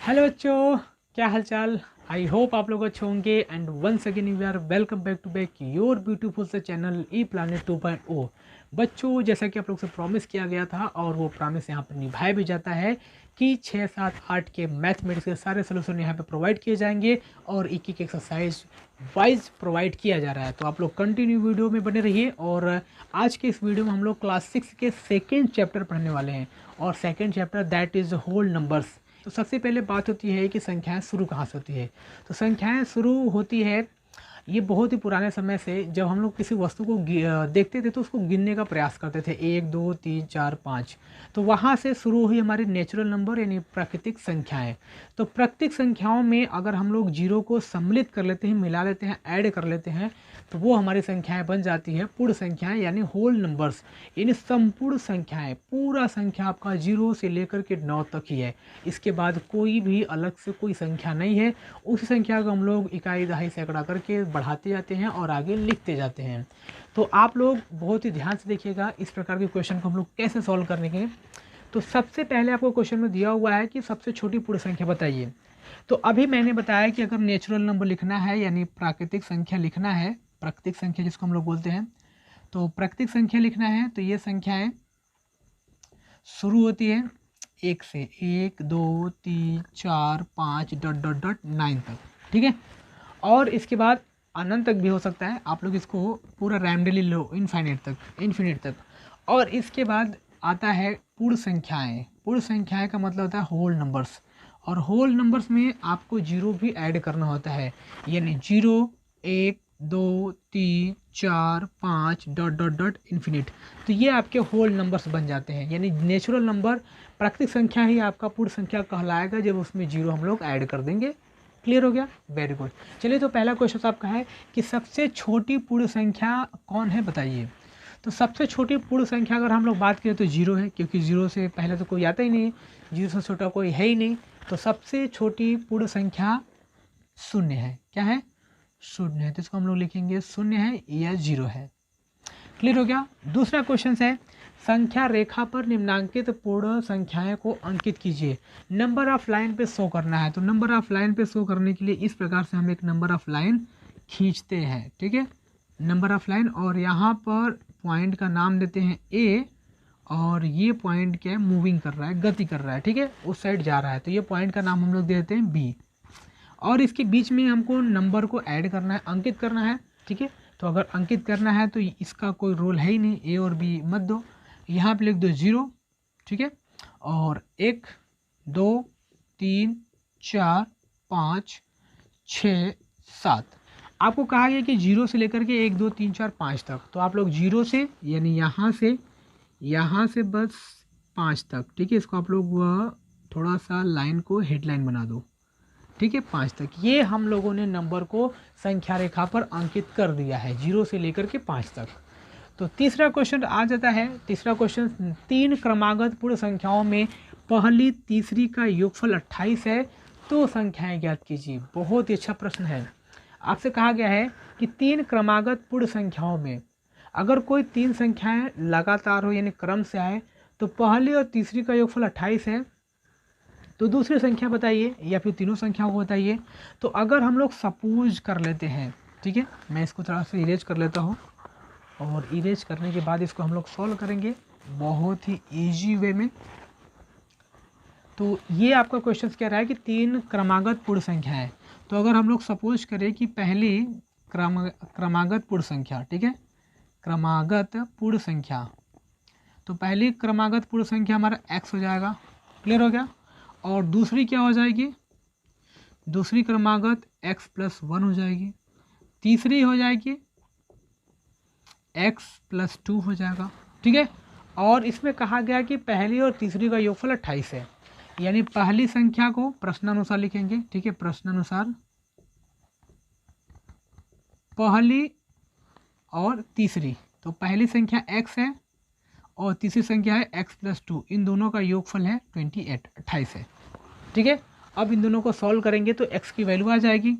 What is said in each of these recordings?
Hello बच्चों, क्या हालचाल। आई होप आप लोग अच्छे होंगे and once again we are welcome back to back your beautiful से चैनल ई प्लानट 2.0। बच्चों, जैसा कि आप लोग से प्रॉमिस किया गया था और वो प्रॉमिस यहाँ पर निभाया भी जाता है कि 6, 7, 8 के मैथमेटिक्स के सारे सोल्यूशन यहाँ पे प्रोवाइड किए जाएंगे और एक एक एक्सरसाइज वाइज प्रोवाइड किया जा रहा है। तो आप लोग कंटिन्यू वीडियो में बने रहिए। और आज के इस वीडियो में हम लोग क्लास 6 के सेकेंड चैप्टर पढ़ने वाले हैं और second chapter that is whole numbers. तो सबसे पहले बात होती है कि संख्याएं शुरू कहाँ से होती है। तो संख्याएं शुरू होती है ये बहुत ही पुराने समय से, जब हम लोग किसी वस्तु को देखते थे तो उसको गिनने का प्रयास करते थे, 1, 2, 3, 4, 5। तो वहाँ से शुरू हुई हमारी नेचुरल नंबर यानी प्राकृतिक संख्याएं। तो प्राकृतिक संख्याओं में अगर हम लोग जीरो को सम्मिलित कर लेते हैं, मिला लेते हैं, ऐड कर लेते हैं, तो वो हमारी संख्याएं बन जाती है पूर्ण संख्याएं यानी होल नंबर्स। यानी संपूर्ण संख्याएं, पूरा संख्या आपका 0 से लेकर के 9 तक ही है। इसके बाद कोई भी अलग से कोई संख्या नहीं है। उसी संख्या को हम लोग इकाई, दहाई, सैकड़ा करके बढ़ाते जाते हैं और आगे लिखते जाते हैं। तो आप लोग बहुत ही ध्यान से देखिएगा इस प्रकार के क्वेश्चन को हम लोग कैसे सॉल्व करने के। तो सबसे पहले आपको क्वेश्चन में दिया हुआ है कि सबसे छोटी पूर्ण संख्या बताइए। तो अभी मैंने बताया कि अगर नेचुरल नंबर लिखना है यानी प्राकृतिक संख्या लिखना है, प्राकृतिक संख्या जिसको हम लोग बोलते हैं, तो प्राकृतिक संख्या लिखना है तो ये संख्याएं शुरू होती है 1 से, 1, 2, 3, 4, 5 डॉट डॉट डॉट 9 तक, ठीक है। और इसके बाद अनंत तक भी हो सकता है, आप लोग इसको पूरा रैंडमली लो, इन्फिनिट तक। और इसके बाद आता है पूर्ण संख्याएं। पूर्ण संख्याएं का मतलब होता है होल नंबर्स, और होल नंबर्स में आपको जीरो भी ऐड करना होता है, यानी 0, 1, 2, 3, 4, 5 डॉट डॉट डॉट इन्फिनिट। तो ये आपके होल नंबर्स बन जाते हैं। यानी नेचुरल नंबर प्राकृतिक संख्या ही आपका पूर्ण संख्या कहलाएगा जब उसमें जीरो हम लोग ऐड कर देंगे। क्लियर हो गया? Very good. चलिए, तो पहला क्वेश्चन आपका है कि सबसे छोटी पूर्ण संख्या कौन है बताइए। तो सबसे छोटी पूर्ण संख्या अगर हम लोग बात करें तो 0 है, क्योंकि 0 से पहले तो कोई आता ही नहीं है, 0 से छोटा कोई है ही नहीं। तो सबसे छोटी पूर्ण संख्या 0 है। क्या है? 0 है। तो इसको हम लोग लिखेंगे 0 है या 0 है। क्लियर हो गया? दूसरा क्वेश्चन है, संख्या रेखा पर निम्नांकित पूर्ण संख्याएं को अंकित कीजिए। नंबर ऑफ लाइन पे शो करना है। तो नंबर ऑफ लाइन पे शो करने के लिए इस प्रकार से हम एक नंबर ऑफ लाइन खींचते हैं, ठीक है, नंबर ऑफ लाइन। और यहाँ पर पॉइंट का नाम देते हैं ए, और ये पॉइंट क्या है, मूविंग कर रहा है, गति कर रहा है, ठीक है, उस साइड जा रहा है, तो ये पॉइंट का नाम हम लोग दे देते हैं बी। और इसके बीच में हमको नंबर को ऐड करना है, अंकित करना है, ठीक है। तो अगर अंकित करना है तो इसका कोई रोल है ही नहीं, ए और बी मत दो, यहाँ पे लिख दो 0, ठीक है। और 1, 2, 3, 4, 5, 6, 7। आपको कहा गया कि 0 से लेकर के 1, 2, 3, 4, 5 तक। तो आप लोग 0 से यानी यहाँ से बस 5 तक, ठीक है। इसको आप लोग थोड़ा सा लाइन को हेडलाइन बना दो, ठीक है, 5 तक। ये हम लोगों ने नंबर को संख्या रेखा पर अंकित कर दिया है 0 से लेकर के 5 तक। तो तीसरा क्वेश्चन आ जाता है। तीसरा क्वेश्चन, 3 क्रमागत पूर्ण संख्याओं में पहली तीसरी का योगफल 28 है, तो संख्याएं ज्ञात कीजिए। बहुत ही अच्छा प्रश्न है। आपसे कहा गया है कि 3 क्रमागत पूर्ण संख्याओं में अगर कोई 3 संख्याएं लगातार हो यानी क्रम से आए, तो पहली और तीसरी का योगफल 28 है, तो दूसरी संख्या बताइए या फिर तीनों संख्याओं को बताइए। तो अगर हम लोग सपोज कर लेते हैं, ठीक है, मैं इसको थोड़ा सा इरेज कर लेता हूँ, और इरेज करने के बाद इसको हम लोग सॉल्व करेंगे बहुत ही इजी वे में। तो ये आपका क्वेश्चन कह रहा है कि 3 क्रमागत पूर्ण संख्या है। तो अगर हम लोग सपोज करें कि पहली क्रमागत पूर्ण संख्या, ठीक है, क्रमागत पूर्ण संख्या, तो पहली क्रमागत पूर्ण संख्या हमारा x हो जाएगा। क्लियर हो गया? और दूसरी क्या हो जाएगी? दूसरी क्रमागत x + 1 हो जाएगी। तीसरी हो जाएगी x + 2 हो जाएगा, ठीक है। और इसमें कहा गया कि पहली और तीसरी का योगफल 28 है, यानी पहली संख्या को प्रश्नानुसार लिखेंगे, ठीक है, प्रश्नानुसार पहली और तीसरी। तो पहली संख्या x है और तीसरी संख्या है x + 2, इन दोनों का योगफल है 28 है, ठीक है। अब इन दोनों को सॉल्व करेंगे तो x की वैल्यू आ जाएगी,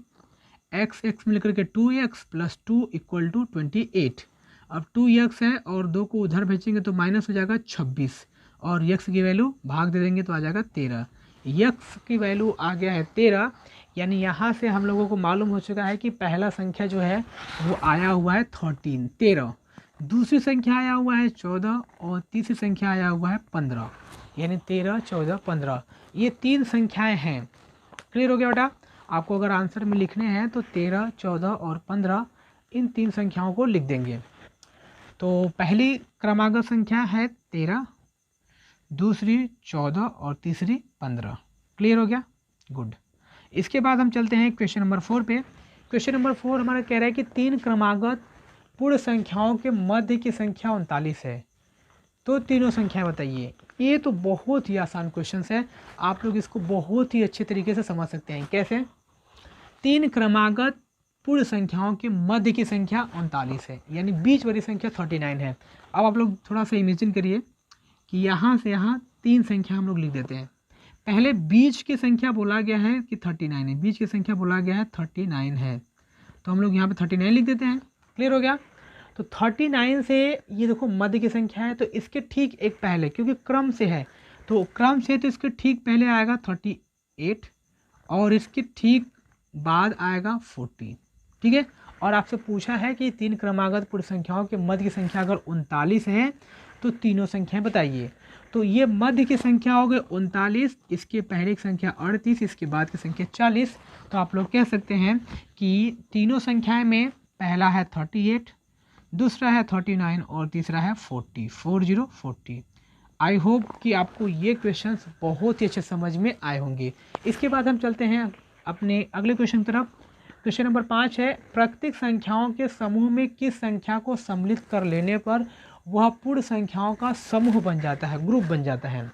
x मिलकर के 2x + 2 = 28। अब 2x है और 2 को उधर भेजेंगे तो माइनस हो जाएगा 26, और x की वैल्यू भाग दे देंगे तो आ जाएगा 13। यक्स की वैल्यू आ गया है 13, यानी यहाँ से हम लोगों को मालूम हो चुका है कि पहला संख्या जो है वो आया हुआ है 13, दूसरी संख्या आया हुआ है 14 और तीसरी संख्या आया हुआ है 15, यानी 13, 14, 15 ये 3 संख्याएं हैं। क्लियर हो गया बेटा? आपको अगर आंसर में लिखने हैं तो 13, 14 और 15 इन 3 संख्याओं को लिख देंगे। तो पहली क्रमागत संख्या है 13, दूसरी 14 और तीसरी 15। क्लियर हो गया? गुड। इसके बाद हम चलते हैं क्वेश्चन नंबर 4 पे। क्वेश्चन नंबर 4 हमारा कह रहा है कि 3 क्रमागत पूर्ण संख्याओं के मध्य की संख्या 39 है, तो तीनों संख्याएं बताइए। ये तो बहुत ही आसान क्वेश्चन है, आप लोग इसको बहुत ही अच्छे तरीके से समझ सकते हैं। कैसे? 3 क्रमागत पूर्ण संख्याओं के मध्य की संख्या 39 है, यानी बीच वाली संख्या 39 है। अब आप लोग थोड़ा सा इमेजिन करिए कि यहाँ से यहाँ 3 संख्या हम लोग लिख देते हैं। पहले बीच की संख्या बोला गया है कि 39 है, बीच की संख्या बोला गया है 39 है, तो हम लोग यहाँ पे 39 लिख देते हैं। क्लियर हो गया? तो 39 से ये देखो मध्य की संख्या है, तो इसके ठीक एक पहले, क्योंकि क्रम से है तो क्रम से, तो इसके ठीक पहले आएगा 38 और इसके ठीक बाद आएगा 40। ठीक है? और आपसे पूछा है कि 3 क्रमागत पूर्ण संख्याओं के मध्य की संख्या अगर 39 है तो तीनों संख्याएं बताइए। तो ये मध्य की संख्या हो गई 39, इसके पहले की संख्या 38, इसके बाद की संख्या 40। तो आप लोग कह सकते हैं कि तीनों संख्याएं में पहला है 38, दूसरा है 39 और तीसरा है 40। आई होप कि आपको ये क्वेश्चंस बहुत ही अच्छे समझ में आए होंगे। इसके बाद हम चलते हैं अपने अगले क्वेश्चन की तरफ। क्वेश्चन नंबर 5 है, प्राकृतिक संख्याओं के समूह में किस संख्या को सम्मिलित कर लेने पर वह पूर्ण संख्याओं का समूह बन जाता है, ग्रुप बन जाता है।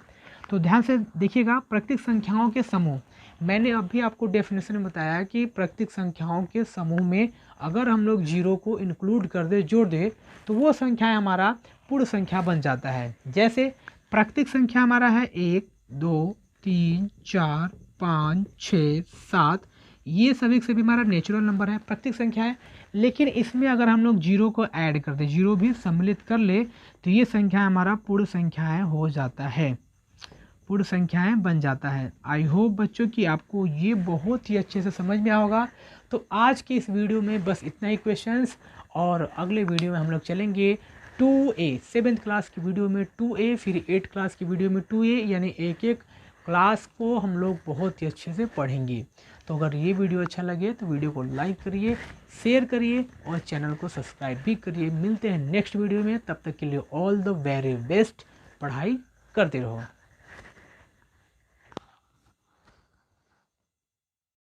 तो ध्यान से देखिएगा, प्राकृतिक संख्याओं के समूह, मैंने अभी आपको डेफिनेशन में बताया कि प्राकृतिक संख्याओं के समूह में अगर हम लोग 0 को इंक्लूड कर दे, जोड़ दे, तो वो संख्या हमारा पूर्ण संख्या बन जाता है। जैसे प्राकृतिक संख्या हमारा है 1, 2, 3, 4, 5, 6, 7, ये सभी के सभी हमारा नेचुरल नंबर है, प्राकृतिक संख्या है। लेकिन इसमें अगर हम लोग 0 को ऐड कर दे, 0 भी सम्मिलित कर ले, तो ये संख्या हमारा पूर्ण संख्याएं हो जाता है, पूर्ण संख्याएं बन जाता है। आई होप बच्चों कि आपको ये बहुत ही अच्छे से समझ में आया होगा। तो आज की इस वीडियो में बस इतना ही क्वेश्चंस, और अगले वीडियो में हम लोग चलेंगे 2A, 7th क्लास की वीडियो में 2A, फिर 8th क्लास की वीडियो में 2A, यानी एक एक क्लास को हम लोग बहुत ही अच्छे से पढ़ेंगे। तो अगर ये वीडियो अच्छा लगे तो वीडियो को लाइक करिए, शेयर करिए और चैनल को सब्सक्राइब भी करिए। मिलते हैं नेक्स्ट वीडियो में, तब तक के लिए ऑल द वेरी बेस्ट, पढ़ाई करते रहो।